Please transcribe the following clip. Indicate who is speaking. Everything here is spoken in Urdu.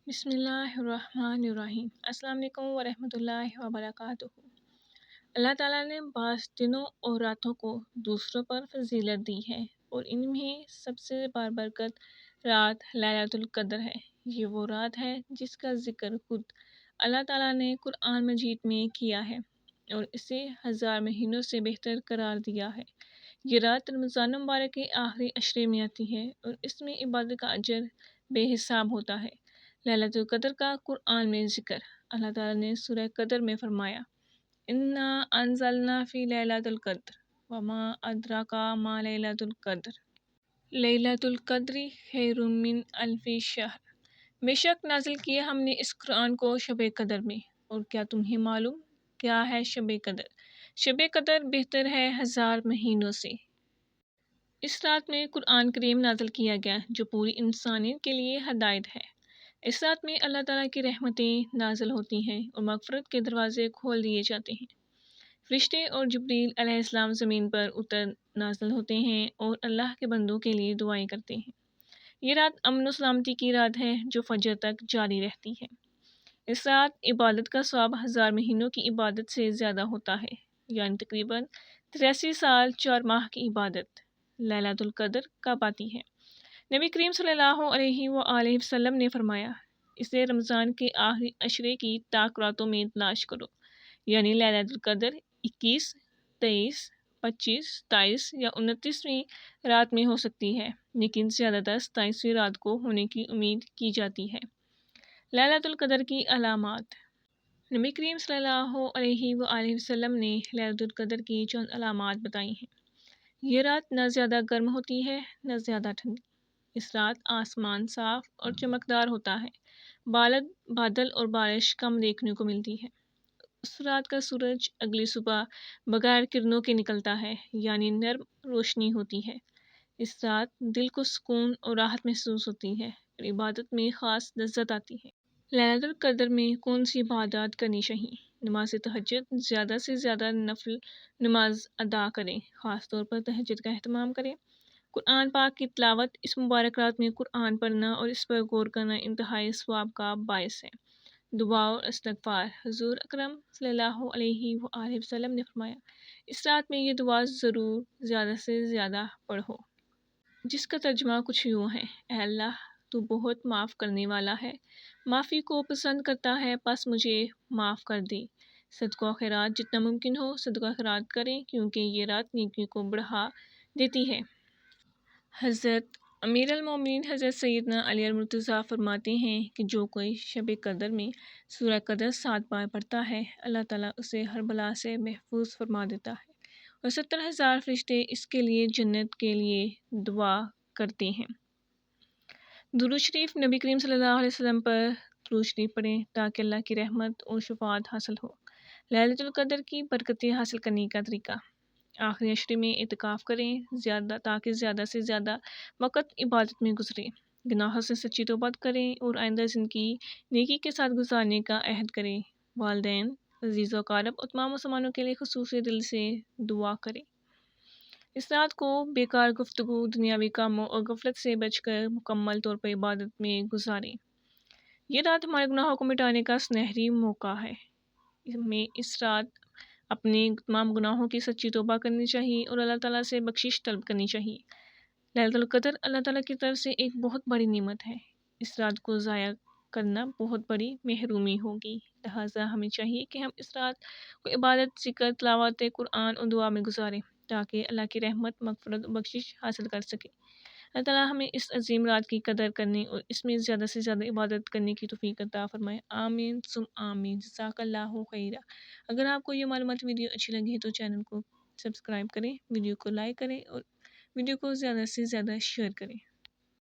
Speaker 1: بسم اللہ الرحمن الرحیم۔ السلام علیکم ورحمۃ اللہ وبرکاتہ۔ اللہ تعالیٰ نے بعض دنوں اور راتوں کو دوسروں پر فضیلت دی ہے اور ان میں سب سے بابرکت رات لیلۃ القدر ہے۔ یہ وہ رات ہے جس کا ذکر خود اللہ تعالیٰ نے قرآن مجید میں کیا ہے اور اسے 1000 مہینوں سے بہتر قرار دیا ہے۔ یہ رات رمضان مبارک کے آخری عشرے میں آتی ہے اور اس میں عبادت کا اجر بے حساب ہوتا ہے۔ لیلۃ القدر کا قرآن میں ذکر۔ اللہ تعالیٰ نے سورہ قدر میں فرمایا انا انزلنا فی لیلۃ القدر وما ادراک ما لیلۃ القدر لیلۃ القدر خیر من الف شہر۔ بے شک نازل کیا ہم نے اس قرآن کو شب قدر میں، اور کیا تمہیں معلوم کیا ہے شب قدر؟ شب قدر بہتر ہے 1000 مہینوں سے۔ اس رات میں قرآن کریم نازل کیا گیا جو پوری انسانیت کے لیے ہدایت ہے۔ اس رات میں اللہ تعالیٰ کی رحمتیں نازل ہوتی ہیں اور مغفرت کے دروازے کھول دیے جاتے ہیں۔ فرشتے اور جبریل علیہ السلام زمین پر اتر نازل ہوتے ہیں اور اللہ کے بندوں کے لیے دعائیں کرتے ہیں۔ یہ رات امن و سلامتی کی رات ہے جو فجر تک جاری رہتی ہے۔ اس رات عبادت کا ثواب 1000 مہینوں کی عبادت سے زیادہ ہوتا ہے، یعنی تقریباً 83 سال 4 ماہ کی عبادت لیلۃ القدر کا پاتی ہے۔ نبی کریم صلی اللہ علیہ وآلہ وسلم نے فرمایا اسے رمضان کے آخری عشرے کی طاق راتوں میں تلاش کرو، یعنی لیلۃ القدر 21، 23، 25، 27 یا 29ویں رات میں ہو سکتی ہے، لیکن زیادہ تر 27ویں رات کو ہونے کی امید کی جاتی ہے۔ لیلۃ القدر کی علامات۔ نبی کریم صلی اللہ علیہ وآلہ وسلم نے لیلۃ القدر کی چند علامات بتائی ہیں۔ یہ رات نہ زیادہ گرم ہوتی ہے نہ زیادہ ٹھنڈی۔ اس رات آسمان صاف اور چمکدار ہوتا ہے، بادل اور بارش کم دیکھنے کو ملتی ہے۔ اس رات کا سورج اگلی صبح بغیر کرنوں کے نکلتا ہے، یعنی نرم روشنی ہوتی ہے۔ اس رات دل کو سکون اور راحت محسوس ہوتی ہے اور عبادت میں خاص لذت آتی ہے۔ لیلۃ القدر میں کون سی عبادات کرنی چاہیے؟ نماز تہجد، زیادہ سے زیادہ نفل نماز ادا کریں، خاص طور پر تہجد کا اہتمام کریں۔ قرآن پاک کی تلاوت۔ اس مبارک رات میں قرآن پڑھنا اور اس پر غور کرنا انتہائی ثواب کا باعث ہے۔ دعا اور استغفار۔ حضور اکرم صلی اللہ علیہ وآلہ وسلم نے فرمایا اس رات میں یہ دعا ضرور زیادہ سے زیادہ پڑھو، جس کا ترجمہ کچھ یوں ہے: اے اللہ، تو بہت معاف کرنے والا ہے، معافی کو پسند کرتا ہے، پس مجھے معاف کر دے۔ صدقہ خیرات جتنا ممکن ہو صدقہ خیرات کریں کیونکہ یہ رات نیکی کو بڑھا دیتی ہے۔ حضرت امیر المومنین حضرت سیدنا علی المرتضیٰ فرماتے ہیں کہ جو کوئی شب قدر میں سورہ قدر 7 بار پڑھتا ہے، اللہ تعالیٰ اسے ہر بلا سے محفوظ فرما دیتا ہے اور 70,000 فرشتے اس کے لیے جنت کے لیے دعا کرتے ہیں۔ درود شریف۔ نبی کریم صلی اللہ علیہ وسلم پر درود شریف پڑھیں تاکہ اللہ کی رحمت اور شفاعت حاصل ہو۔ لیلۃ القدر کی برکتیں حاصل کرنے کا طریقہ۔ آخری عشرے میں اعتکاف کریں تاکہ زیادہ سے زیادہ وقت عبادت میں گزرے۔ گناہوں سے سچی توبہ کریں اور آئندہ زندگی نیکی کے ساتھ گزارنے کا عہد کریں۔ والدین، عزیز و اقارب اور تمام مسلمانوں کے لیے خصوصی دل سے دعا کریں۔ اس رات کو بیکار گفتگو، دنیاوی کاموں اور غفلت سے بچ کر مکمل طور پر عبادت میں گزاریں۔ یہ رات ہمارے گناہوں کو مٹانے کا سنہری موقع ہے۔ اس رات اپنے تمام گناہوں کی سچی توبہ کرنی چاہیے اور اللہ تعالیٰ سے بخشش طلب کرنی چاہیے۔ لیلۃ القدر اللہ تعالیٰ کی طرف سے ایک بہت بڑی نعمت ہے۔ اس رات کو ضائع کرنا بہت بڑی محرومی ہوگی، لہٰذا ہمیں چاہیے کہ ہم اس رات کو عبادت، ذکر، تلاوت قرآن اور دعا میں گزاریں تاکہ اللہ کی رحمت، مغفرت اور بخشش حاصل کر سکیں۔ اللہ تعالیٰ ہمیں اس عظیم رات کی قدر کرنے اور اس میں زیادہ سے زیادہ عبادت کرنے کی توفیق عطا فرمائے۔ آمین ثم آمین۔ جزاک اللہ خیرا۔ اگر آپ کو یہ معلومات ویڈیو اچھی لگی ہے تو چینل کو سبسکرائب کریں، ویڈیو کو لائک کریں اور ویڈیو کو زیادہ سے زیادہ شیئر کریں۔